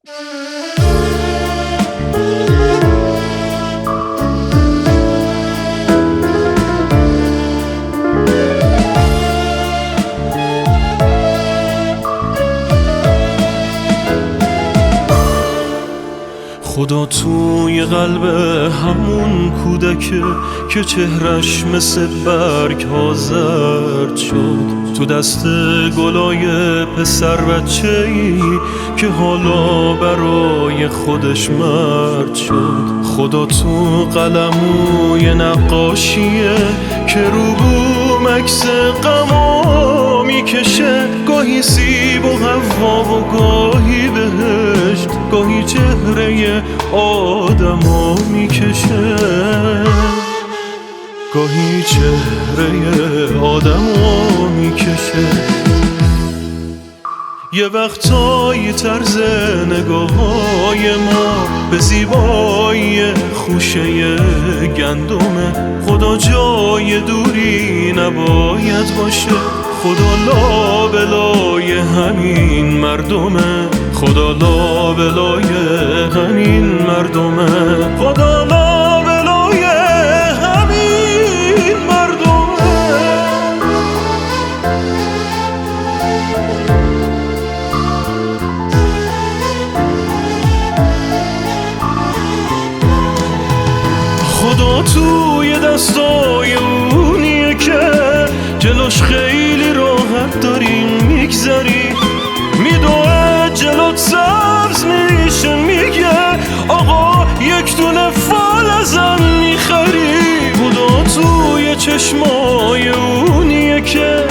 خدا توی قلب همون کودکه که چهرش مثل برگ ها زرد شد، تو دست گلای پسر بچه‌ای که حالا برای خودش مرد شد. خدا تو قلموی نقاشیه که رو بوم عکس غما میکشه، گاهی سیب و حوا و گاهی بهشت، گاهی چهره آدما میکشه، گاهی چهره آدما میکشه. یه وقتایی طرز نگاه‌های ما به زیبایی خوشه گندمه. خدا جای دوری نباید باشه، خدا لابلای همین مردمه، خدا لابلای همین مردمه، خدا لابلای همین مردمه. خدا توی دستای اونیه که جلوش خیلی راحت داریم میگذری، میدوه جلوت سبز میشه، میگه آقا یک دونه فال ازم میخری. خدا توی چشمای اونیه که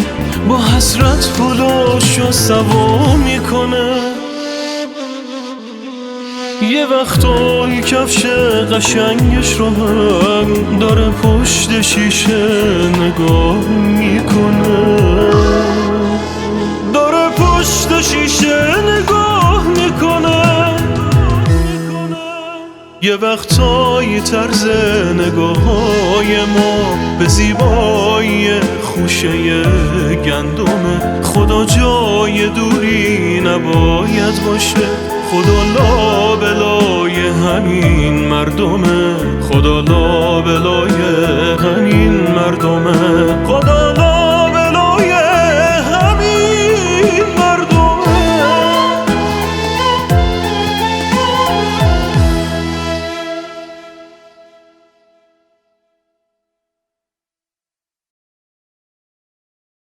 با حسرت پلاشو سوا میکنه. یه وقتایی کفش قشنگش رو هم داره پشت شیشه نگاه میکنه، داره پشت شیشه نگاه میکنه. یه وقتایی طرز نگاه‌های ما به زیبایی خوشه گندمه. خدا جای دوری نباید باشه، خدا لابلای همین مردمه، خدا لابلای همین مردمه، خدا